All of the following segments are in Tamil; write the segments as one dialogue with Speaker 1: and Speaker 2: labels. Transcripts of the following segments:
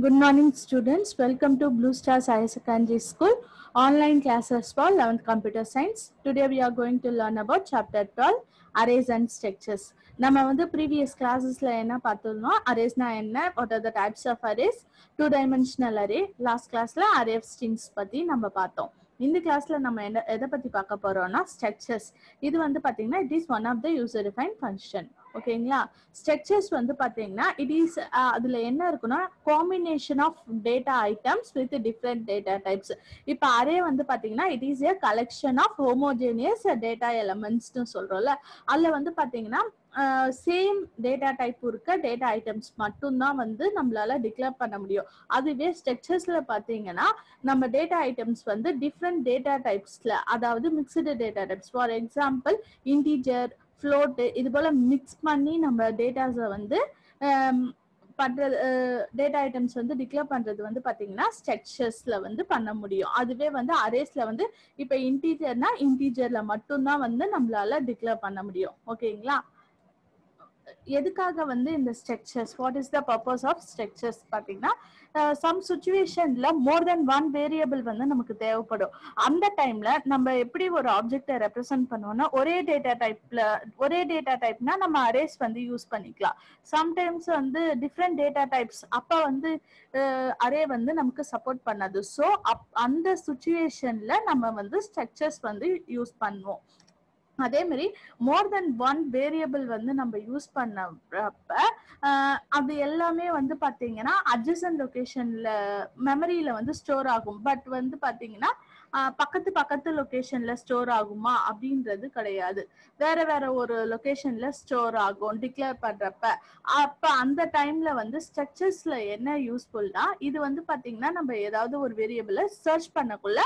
Speaker 1: Good morning, students. Welcome to Blue Stars Higher Secondary School online classes for 11th Computer Science. Today we are going to learn about Chapter 12 Arrays and Structures. நம்ம வந்து previous classesல என்ன பார்த்தோம்னா arraysனா என்ன, what are the types of arrays, two dimensional array, last classல array of strings பத்தி நம்ம பார்த்தோம். இந்த கிளாஸ்ல நம்ம எதை பத்தி பார்க்க போறோம்னா ஸ்ட்ரக்சர்ஸ். இது வந்து பாத்தீங்கன்னா it is one of the user defined function. ஓகேங்களா? ஸ்ட்ரக்சர்ஸ் வந்து பாத்தீங்கன்னா it is அதுல என்ன இருக்குன்னா combination of data items with different data types. இப்போ அரே வந்து பாத்தீங்கன்னா it is a collection of homogeneous data elements னு சொல்றோம்ல. அதுல வந்து பாத்தீங்கன்னா சேம் டேட்டா டைப் இருக்க டேட்டா ஐட்டம்ஸ் மட்டும்தான் வந்து நம்மளால டிக்ளேர் பண்ண முடியும். அதுவே ஸ்ட்ரக்சர்ஸ்ல பாத்தீங்கன்னா நம்ம டேட்டா ஐட்டம்ஸ் வந்து டிஃப்ரெண்ட் டேட்டா டைப்ஸ்ல, அதாவது mixed data types, for example integer, float, இது போல மிக்ஸ் பண்ணி நம்ம டேட்டாஸை வந்து பண்றது, டேட்டா ஐட்டம்ஸ் வந்து டிக்ளேர் பண்றது வந்து பாத்தீங்கன்னா ஸ்ட்ரக்சர்ஸ்ல வந்து பண்ண முடியும். அதுவே வந்து அரேஸ்ல வந்து இப்ப இன்டிஜர்னா இன்டிஜர்ல மட்டும்தான் வந்து நம்மளால டிக்ளேர் பண்ண முடியும். ஓகேங்களா? எதுக்காக வந்து இந்த structures, what is the purpose of structures பாத்தீங்கன்னா சம் சிச்சுவேஷன்ல மோர் தென் ஒன் வேரியபிள் வந்து நமக்கு தேவைப்படும். அந்த டைம்ல நம்ம எப்படி ஒரு ஆப்ஜெக்டை ரெப்ரசென்ட் பண்ணுவோம்னா ஒரே டேட்டா டைப்னா நம்ம அரேஸ் வந்து யூஸ் பண்ணிக்கலாம். சம்டைம்ஸ் வந்து டிஃப்ரெண்ட் டேட்டா டைப்ஸ் அப்ப வந்து அரே வந்து நமக்கு சப்போர்ட் பண்ணாது. ஸோ அந்த சிச்சுவேஷன்ல நம்ம வந்து ஸ்ட்ரக்சர்ஸ் வந்து யூஸ் பண்ணுவோம். அதே மாதிரி மோர் தென் ஒன் வேரியபிள் வந்து நம்ம யூஸ் பண்ணப்ப அது எல்லாமே வந்து பாத்தீங்கன்னா அட்ஜசன்ட் லொகேஷன்ல மெமரியில வந்து ஸ்டோர் ஆகும். பட் வந்து பாத்தீங்கன்னா பக்கத்து லொகேஷன்ல ஸ்டோர் ஆகுமா அப்படின்றது கிடையாது. வேற ஒரு லொகேஷன்ல ஸ்டோர் ஆகும் டிக்ளேர் பண்றப்ப. அப்ப அந்த டைம்ல வந்து ஸ்ட்ரக்சர்ஸ்ல என்ன யூஸ்ஃபுல்னா, இது வந்து பாத்தீங்கன்னா நம்ம ஏதாவது ஒரு வேரியபிளை சர்ச் பண்ணக்குள்ள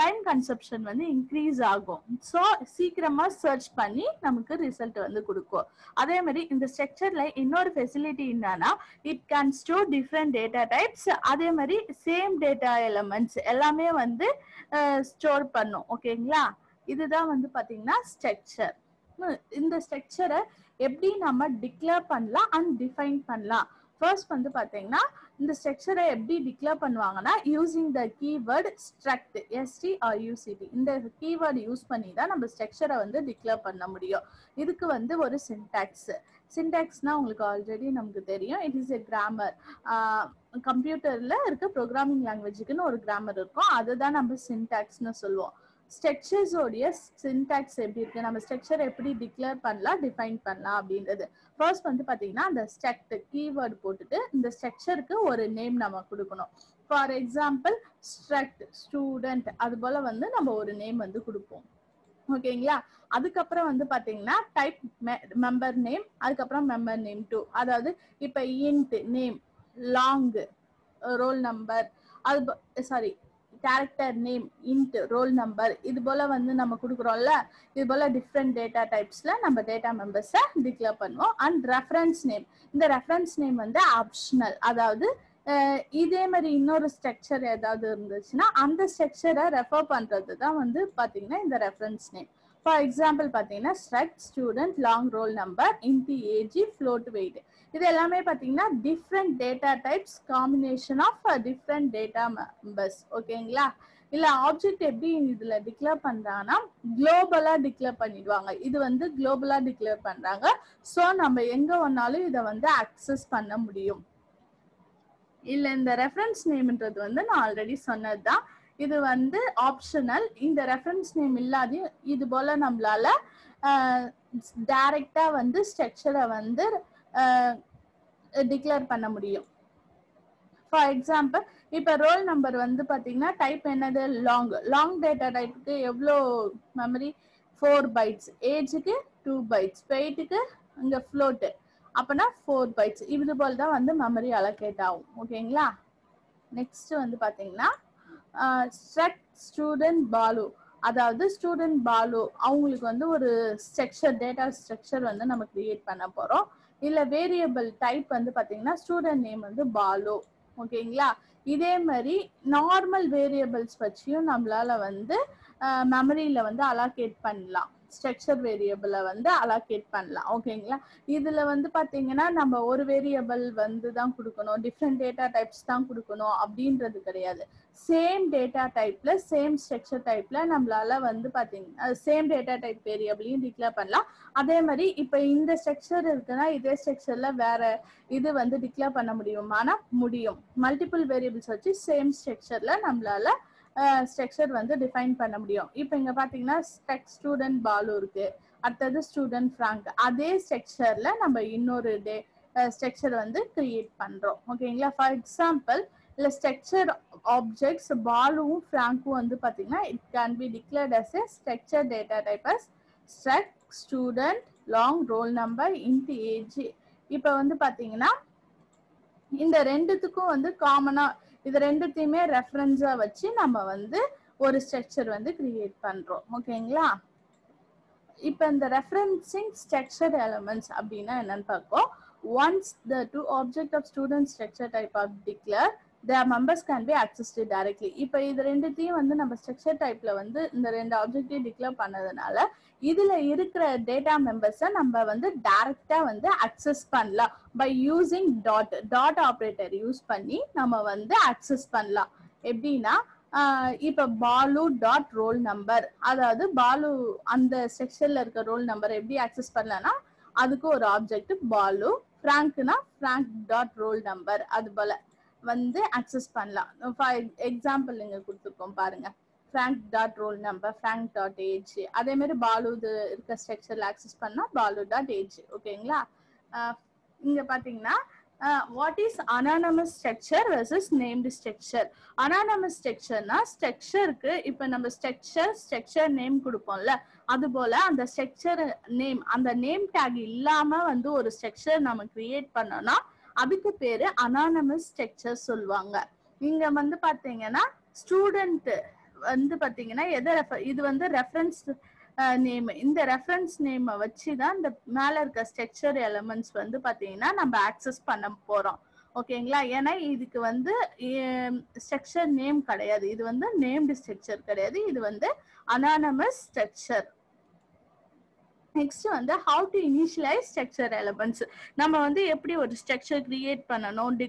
Speaker 1: டைம் கன்சப்ஷன் வந்து இன்க்ரீஸ் ஆகும். ஸோ சீக்கிரமா சர்ச் பண்ணி நமக்கு ரிசல்ட் வந்து கொடுக்கும். அதே மாதிரி இந்த ஸ்ட்ரக்சர்ல இன்னொரு ஃபெசிலிட்டி என்னன்னா it can store different data types. அதே மாதிரி சேம் டேட்டா எலமெண்ட்ஸ் எல்லாமே வந்து ஸ்டோர் பண்ணும். ஓகேங்களா? இதுதான் வந்து பாத்தீங்கன்னா ஸ்ட்ரக்சர். இந்த ஸ்ட்ரக்சரை எப்படி நம்ம டிக்ளேர் பண்ணலாம் அண்ட் டிஃபைன் பண்ணலாம். ஃபர்ஸ்ட் வந்து பாத்தீங்கன்னா இந்த ஸ்ட்ரக்சரை எப்படி டிக்ளேர் பண்ணுவாங்கன்னா using the keyword struct, STRUCT. இந்த கீவேர்டு யூஸ் பண்ணி தான் நம்ம ஸ்ட்ரக்சரை வந்து டிக்ளேர் பண்ண முடியும். இதுக்கு வந்து ஒரு சின்டாக்ஸ்னா உங்களுக்கு ஆல்ரெடி நமக்கு தெரியும். It is a grammar. கம்ப்யூட்டர்ல இருக்க ப்ரோக்ராமிங் லாங்குவேஜுக்குன்னு ஒரு கிராமர் இருக்கும். அதுதான் நம்ம சின்டாக்ஸ்னு சொல்லுவோம். ஸ்ட்ரக்சர்ஸோடைய சின்டாக்ஸ் எப்படி இருக்கு, நம்ம ஸ்ட்ரக்சர் எப்படி டிக்ளேர் பண்ணலாம் டிஃபைன் பண்ணலாம் அப்படின்றது. ஃபர்ஸ்ட் வந்து பாத்தீங்கன்னா அந்த ஸ்ட்ரக்ட் கீவேர்டு போட்டுட்டு இந்த ஸ்ட்ரக்சருக்கு ஒரு நேம் நம்ம கொடுக்கணும். ஃபார் எக்ஸாம்பிள் ஸ்ட்ரக்ட் ஸ்டூடெண்ட், அது போல வந்து நம்ம ஒரு நேம் வந்து கொடுப்போம். ஓகேங்களா? அதுக்கப்புறம் வந்து பாத்தீங்கன்னா டைப் மெம்பர் நேம், அதுக்கப்புறம் மெம்பர் நேம் 2. அதாவது இப்ப int name, long roll number, அது sorry character name, int roll number, இது போல வந்து நம்ம கொடுக்குறோம்ல. இது போல டிஃப்ரெண்ட் டேட்டா டைப்ஸ்ல நம்ம டேட்டா மெம்பர்ஸை டிக்ளேர் பண்ணுவோம். அண்ட் ரெஃபரன்ஸ் நேம், இந்த ரெஃபரன்ஸ் நேம் வந்து ஆப்ஷனல். அதாவது இதே மாதிரி இன்னொரு ஸ்ட்ரக்சர் ஏதாவது இருந்துச்சுன்னா அந்த ஸ்ட்ரக்சரை ரெஃபர் பண்றது தான் வந்து பாத்தீங்கன்னா இந்த ரெஃபரன்ஸ் நேம். ஃபார் எக்ஸாம்பிள் பாத்தீங்கன்னா struct student long roll number int age float weight. இது எல்லாமே பாத்தீங்கன்னா different data types, combination of different data members. ஓகேங்களா? இல்ல ஆப்ஜெக்ட் எப்படி இதுல டிக்ளேர் பண்றாங்கன்னா குளோபலா டிக்ளேர் பண்ணிடுவாங்க. இது வந்து குளோபலா டிக்ளேர் பண்றாங்க. சோ நம்ம எங்க வேணாலும் இதை வந்து அக்சஸ் பண்ண முடியும். இல்ல இந்த ரெஃபரன்ஸ் நேம்ன்றது வந்து நான் ஆல்ரெடி சொன்னதுதான். இது வந்து ஆப்ஷனல். இந்த ரெஃபரன்ஸ் நேம் இல்லாத இது போல நம்மளால டைரக்டா வந்து ஸ்ட்ரக்சரை வந்து டிக்ளேர் பண்ண முடியும். ஃபார் எக்ஸாம்பிள் இப்ப ரோல் நம்பர் வந்து பாத்தீங்கன்னா டைப் என்னது, லாங் டேட்டா டைப்புக்கு எவ்வளோ மெமரி, 4 bytes, ஏஜுக்கு 2 bytes, வெயிட்டுக்கு இங்க ஃப்ளோட் அப்பனா 4 bytes. இது போல தான் வந்து மெமரி அலோகேட் ஆகும். ஓகேங்களா? நெக்ஸ்ட் வந்து பாத்தீங்கன்னா ஸ்ட்ரக்ட் ஸ்டூடெண்ட் பாலு, அதாவது ஸ்டூடெண்ட் பாலு அவங்களுக்கு வந்து ஒரு ஸ்ட்ரக்சர், டேட்டா ஸ்ட்ரக்சர் வந்து நம்ம கிரியேட் பண்ண போறோம். இல்ல வேரியபிள் டைப் வந்து பாத்தீங்கன்னா ஸ்டூடெண்ட் நேம் வந்து பாலு. ஓகேங்களா? இதே மாதிரி நார்மல் வேரியபிள்ஸ் வச்சியும் நம்மளால வந்து மெமரியில வந்து அலோகேட் பண்ணலாம். ஸ்ட்ரக்சர் வேரியபிளை வந்து அலோகேட் பண்ணலாம். ஓகேங்களா? இதுல வந்து பாத்தீங்கன்னா நம்ம ஒரு வேரியபிள் வந்து தான் கொடுக்கணும், டிஃப்ரெண்ட் டேட்டா டைப்ஸ் தான் கொடுக்கணும் அப்படின்றது கிடையாது. சேம் டேட்டா டைப்ல சேம் ஸ்ட்ரக்சர் டைப்ல நம்மளால வந்து பாத்தீங்கன்னா சேம் டேட்டா டைப் வேரியபிளையும் டிக்ளேர் பண்ணலாம். அதே மாதிரி இப்ப இந்த ஸ்ட்ரக்சர் இருக்குன்னா இதே ஸ்ட்ரக்சர்ல வேற இது வந்து டிக்ளேர் பண்ண முடியுமானா முடியும். மல்டிபிள் வேரியபிள்ஸ் வச்சு சேம் ஸ்ட்ரக்சர்ல நம்மளால ஸ்ட்ரக்சர் வந்து டிஃபைன் பண்ண முடியும். இப்போ இங்க பாத்தீங்கன்னா ஸ்டூடெண்ட் பாலு இருக்கு, அடுத்தது ஸ்டூடெண்ட் ஃப்ராங்க். அதே ஸ்ட்ரக்சர்ல நம்ம இன்னொரு ஸ்ட்ரக்சர் வந்து கிரியேட் பண்றோம். ஓகேங்களா? ஃபார் எக்ஸாம்பிள் இல்ல ஸ்ட்ரக்சர் ஆப்ஜெக்ட்ஸ் பாலுவும் ஃப்ராங்க்கும் வந்து பாத்தீங்கன்னா it can be declared as a structure data type as struct student long roll number int age. இப்போ வந்து பாத்தீங்கன்னா இந்த ரெண்டுத்துக்கும் வந்து காமனா இது ரெண்டுத்தையுமே ரெஃபரன்ஸா வச்சு நம்ம வந்து ஒரு ஸ்ட்ரக்சர் வந்து கிரியேட் பண்றோம். ஓகேங்களா? இப்ப இந்த ரெஃபரன்சிங் ஸ்ட்ரக்சர் எலிமெண்ட்ஸ் அப்படின்னா என்னன்னு பார்ப்போம். Once the two object of student structure type are declared, their members can be accessed directly. இப்போ இது ரெண்டுத்தையும் வந்து நம்ம ஸ்ட்ரக்சர் டைப்ல வந்து இந்த ரெண்டு ஆப்ஜெக்டையும் டிக்ளேர் பண்ணதுனால இதுல இருக்கிற டேட்டா மெம்பர்ஸை நம்ம வந்து டைரக்டா வந்து அக்சஸ் பண்ணலாம். By using dot operator use பண்ணி நம்ம வந்து அக்சஸ் பண்ணலாம். எப்படின்னா இப்ப பாலு டாட் ரோல் நம்பர், அதாவது பாலு அந்த செக்ஷன்ல இருக்க ரோல் நம்பர் எப்படி அக்சஸ் பண்ணலாம்னா அதுக்கு ஒரு ஆப்ஜெக்ட் பாலு, ஃப்ராங்க்னா ஃப்ராங்க் டாட் ரோல் நம்பர், அது போல வந்து அக்சஸ் பண்ணலாம். ஃபார் எக்ஸாம்பிள் இங்க கொடுத்துருக்கோம் பாருங்க, Frank dot roll number, Frank dot age. அதே மாதிரி பாலு இருக்க ஸ்ட்ரக்சர்ல அக்சஸ் பண்ணா பாலு டாட் ஏஜ். ஓகேங்களா? இங்க பாத்தீங்கன்னா what is anonymous structure versus named structure. anonymous structureனா ஸ்ட்ரக்சருக்கு இப்ப நம்ம ஸ்ட்ரக்சர் நேம் கொடுப்போம்ல, அது போல அந்த ஸ்ட்ரக்சர் நேம், அந்த நேம் டேக் இல்லாம வந்து ஒரு ஸ்ட்ரக்சர் நம்ம கிரியேட் பண்ணோம்னா அதுக்கு பேரு anonymous structure சொல்லுவாங்க. இங்க வந்து பாத்தீங்கன்னா ஸ்டூடெண்ட் வந்து பாத்தீங்கன்னா இது வந்து ரெஃபரன்ஸ் நேம். இந்த ரெஃபரன்ஸ் நேம் வச்சுதான் இந்த மேல இருக்க ஸ்ட்ரக்சர் எலிமெண்ட்ஸ் வந்து பாத்தீங்கன்னா நம்ம ஆக்சஸ் பண்ண போறோம். ஓகேங்களா? ஏன்னா இதுக்கு வந்து ஸ்ட்ரக்சர் நேம் கிடையாது, இது வந்து நேம்டு ஸ்ட்ரக்சர் கிடையாது, இது வந்து அனானமஸ் ஸ்ட்ரக்சர். நெக்ஸ்ட் வந்து how to initialize structure elements. நம்ம வந்து எப்படி ஒரு ஸ்ட்ரக்சர் கிரியேட் பண்ணணும்,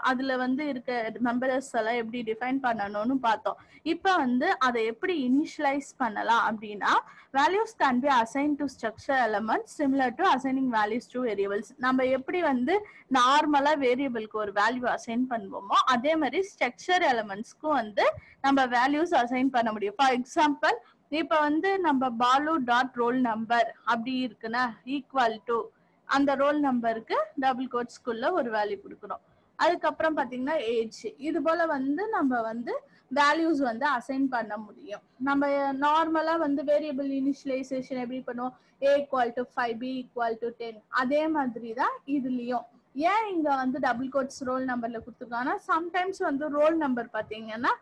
Speaker 1: அதுல வந்து இருக்க மெம்பர்ஸ் எல்லாம் எப்படி டிஃபைன் பண்ணணும்னு பார்த்தோம். இப்போ வந்து அதை எப்படி இனிஷியலைஸ் பண்ணலாம் அப்படின்னா values can be assign to structure elements similar to assigning values to variables. நம்ம எப்படி வந்து நார்மலா வேரியபிளுக்கு ஒரு வேல்யூ அசைன் பண்ணுவோமோ அதே மாதிரி ஸ்ட்ரக்சர் எலமெண்ட்ஸ்க்கும் வந்து நம்ம வேல்யூஸ் அசைன் பண்ண முடியும். ஃபார் எக்ஸாம்பிள் இப்ப வந்து நம்ம பாலு டாட் ரோல் நம்பர் அப்படி இருக்குன்னா ஈக்குவல் டு அந்த ரோல் நம்பருக்கு டபுள் கோட்ஸ்குள்ள ஒரு வேல்யூ கொடுக்குறோம். அதுக்கப்புறம் பாத்தீங்கன்னா ஏஜ். இது போல வந்து நம்ம வந்து வேல்யூஸ் வந்து அசைன் பண்ண முடியும். நம்ம நார்மலா வந்து வேரியபிள் இனிஷியலைசேஷன் எப்படி பண்ணுவோம், a = 5 b = 10, அதே மாதிரி தான் இதுலயும். ஏன் இங்க வந்து டபுள் கோட்ஸ் ரோல் நம்பர்ல கொடுத்துருக்காங்கன்னா சம்டைம்ஸ் வந்து ரோல் நம்பர் பாத்தீங்கன்னா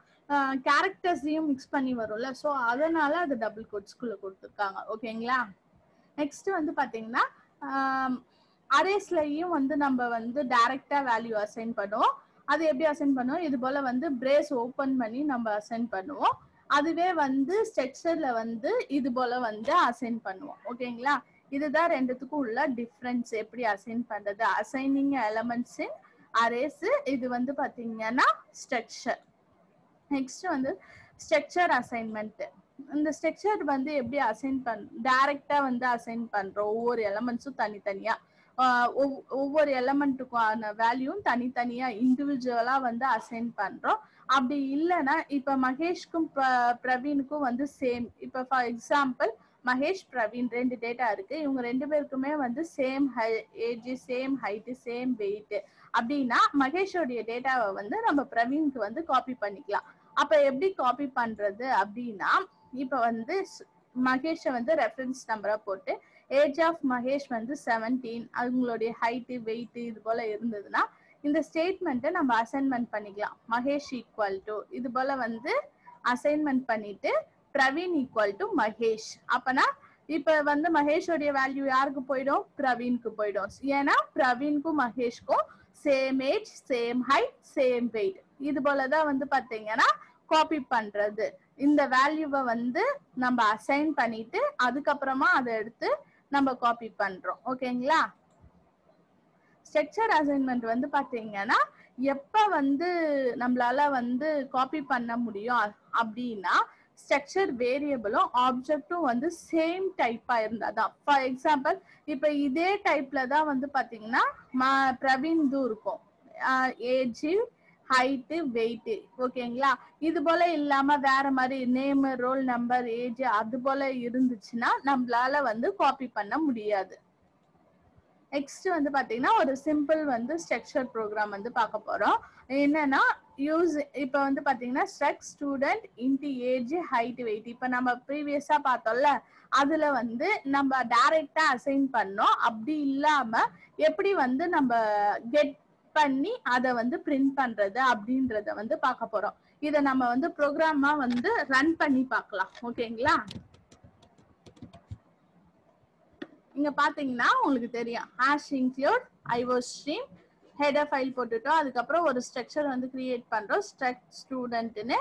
Speaker 1: கேரக்டர்ஸையும் மிக்ஸ் பண்ணி வரும்ல, ஸோ அதனால அது டபுள் கோட்ஸ்குள்ள கொடுத்துருக்காங்க. ஓகேங்களா? நெக்ஸ்ட் வந்து பாத்தீங்கன்னா அரேஸ்லயும் வந்து நம்ம வந்து டைரக்டா வேல்யூ அசைன் பண்ணுவோம். அது எப்படி அசைன் பண்ணுவோம், இது போல வந்து பிரேஸ் ஓபன் பண்ணி நம்ம அசைன் பண்ணுவோம். அதுவே வந்து ஸ்ட்ரக்சர்ல வந்து இது போல வந்து அசைன் பண்ணுவோம். ஓகேங்களா? இதுதான் ரெண்டுத்துக்கும் உள்ள டிஃபரன்ஸ், எப்படி அசைன் பண்றது. அசைனிங் எலமெண்ட்ஸ் இன் அரேஸ், இது வந்து பாத்தீங்கன்னா ஸ்ட்ரக்சர். நெக்ஸ்ட் வந்து ஸ்ட்ரக்சர் அசைன்மெண்ட். இந்த ஸ்ட்ரக்சர் வந்து எப்படி அசைன் டைரக்டா வந்து அசைன் பண்றோம். ஒவ்வொரு எலமெண்ட்ஸும் தனித்தனியா ஒவ்வொரு எலமெண்ட்டுக்கான வேல்யூவும் தனித்தனியா இண்டிவிஜுவலா வந்து அசைன் பண்றோம். அப்படி இல்லைன்னா இப்ப மகேஷ்க்கும் பிரவீனுக்கும் வந்து சேம், இப்ப ஃபார் எக்ஸாம்பிள் மகேஷ் பிரவீன் ரெண்டு டேட்டா இருக்கு, இவங்க ரெண்டு பேருக்குமே வந்து same age, same height, same weight அப்படின்னா மகேஷோடைய டேட்டாவை வந்து நம்ம பிரவீனுக்கு வந்து காப்பி பண்ணிக்கலாம். அப்ப எப்படி காப்பி பண்றது அப்படின்னா இப்ப வந்து மகேஷ வந்து ரெஃபரன்ஸ் நம்பரா போட்டு ஏஜ் ஆஃப் மகேஷ் வந்து 17, அவங்களுடைய ஹைட் வெயிட் இது போல இருந்ததுன்னா இந்த ஸ்டேட்மெண்ட்டை நம்ம அசைன்மெண்ட் பண்ணிக்கலாம். மகேஷ் ஈக்குவல் டு இது போல வந்து அசைன்மெண்ட் பண்ணிட்டு பிரவீன் ஈக்குவல் டு மகேஷ். அப்பனா இப்ப வந்து மகேஷோடைய வேல்யூ யாருக்கு போயிடும், பிரவீனுக்கு போயிடும். ஏன்னா பிரவீனுக்கும் மகேஷ்க்கும் same age, same height, same weight. இது போலதான் வந்து பாத்தீங்கன்னா காப்பி பண்றது. இந்த வேல்யூவை வந்து நம்ம அசைன் பண்ணிட்டு அதுக்கப்புறமா அதை எடுத்து நம்ம காப்பி பண்றோம். ஓகேங்களா? ஸ்ட்ரக்சர் அசைன்மெண்ட் வந்து பாத்தீங்கன்னா எப்ப வந்து நம்மளால வந்து காப்பி பண்ண முடியும் அப்படின்னா ஸ்ட்ரக்சர் வேரியபிளும் ஆப்ஜெக்டும் வந்து சேம் டைப்பா இருந்தாதான். ஃபார் எக்ஸாம்பிள் இப்ப இதே டைப்ல தான் வந்து பாத்தீங்கன்னா பிரவீன் இருக்கும், ஏஜ், ஹைட்டு, வெயிட். ஓகேங்களா? இது போல இல்லாம வேற மாதிரி நேம், ரோல் நம்பர், ஏஜ் அது போல இருந்துச்சுன்னா நம்மளால வந்து காப்பி பண்ண முடியாது. நெக்ஸ்ட் வந்து பாத்தீங்கன்னா ஒரு சிம்பிள் வந்து ஸ்ட்ரக்சர் ப்ரோக்ராம் வந்து பார்க்க போறோம். என்னன்னா யூஸ் இப்ப வந்து பாத்தீங்கன்னா struct student int age, height, weight. இப்ப நம்ம ப்ரீவியஸா பார்த்தோம்ல அதுல வந்து நம்ம டைரக்டா அசைன் பண்ணோம். அப்படி இல்லாம எப்படி வந்து நம்ம கெட் பண்ணி அதை வந்து பிரிண்ட் பண்றது அப்படின்றத வந்து பார்க்க போறோம். இதை நம்ம வந்து ப்ரோக்ராமா வந்து ரன் பண்ணி பார்க்கலாம். ஓகேங்களா? இங்க பாத்தீங்கன்னா உங்களுக்கு தெரியும் hash include iostream header file போட்டுட்டோம். அதுக்கப்புறம் ஒரு ஸ்ட்ரக்சர் வந்து கிரியேட் பண்றோம், ஸ்ட்ரக்ட் ஸ்டூடெண்ட்னு,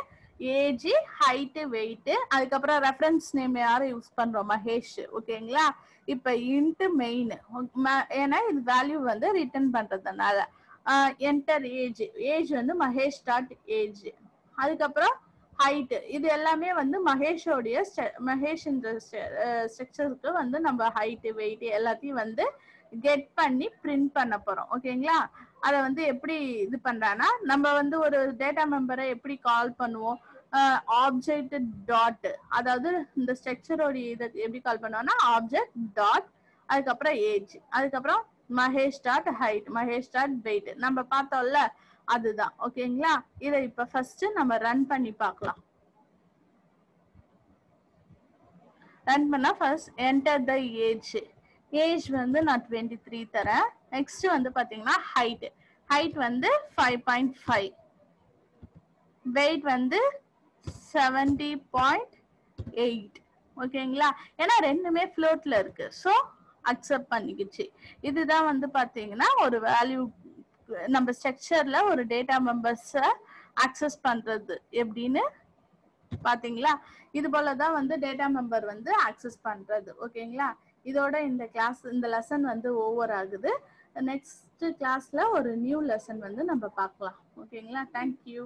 Speaker 1: ஏஜ், ஹைட், வெயிட். அதுக்கப்புறம் ரெஃபரன்ஸ் நேம் யாரும் யூஸ் பண்றோம், மகேஷ். ஓகேங்களா? இப்ப இன்ட் மெயின், ஏன்னா இது வேல்யூ வந்து ரிட்டர்ன் பண்றதுனால. என்டர் ஏஜ், ஏஜ் வந்து மகேஷ் டாட் ஏஜ். அதுக்கப்புறம் ஹைட், இது எல்லாமே வந்து மகேஷோடைய மகேஷ் ஸ்ட்ரக்சருக்கு வந்து நம்ம ஹைட், வெயிட் எல்லாத்தையும் வந்து கெட் பண்ணி பிரிண்ட் பண்ண போறோம். ஓகேங்களா? அதை வந்து எப்படி இது பண்றான்னா நம்ம வந்து ஒரு டேட்டா மெம்பரை எப்படி கால் பண்ணுவோம், ஆப்ஜெக்ட் டாட், அதாவது இந்த ஸ்ட்ரக்சரோடைய இதை எப்படி கால் பண்ணுவோம்னா ஆப்ஜெக்ட் டாட், அதுக்கப்புறம் ஏஜ், அதுக்கப்புறம் Mahesh dot height, Mahesh dot weight நம்ம பார்த்தோம்ல அதுதான். ஓகேங்களா? இதை இப்ப ஃபர்ஸ்ட் நம்ம ரன் பண்ணி பார்க்கலாம். ரன் பண்ணா first enter the age, age வந்து நான் 23 தரேன். நெக்ஸ்ட் வந்து பாத்தீங்கன்னா ஹைட், ஹைட் வந்து 5.5, வெயிட் வந்து 70.8. ஓகேங்களா? ஏன்னா ரெண்டுமே ஃப்ளோட்ல இருக்கு, ஸோ அக்செப்ட் பண்ணிக்கிச்சு. இதுதான் வந்து பாத்தீங்கன்னா ஒரு வேல்யூ நம்ம ஸ்ட்ரக்சர்ல ஒரு டேட்டா மெம்பர்ஸ அக்சஸ் பண்றது எப்படின்னு பாத்தீங்களா? இது போலதான் வந்து டேட்டா மெம்பர் வந்து அக்சஸ் பண்றது. ஓகேங்களா? இதோட இந்த கிளாஸ், இந்த லெசன் வந்து ஓவர் ஆகுது. நெக்ஸ்ட் கிளாஸ்ல ஒரு நியூ லெசன் வந்து நம்ம பார்க்கலாம். ஓகேங்களா? தேங்க்யூ.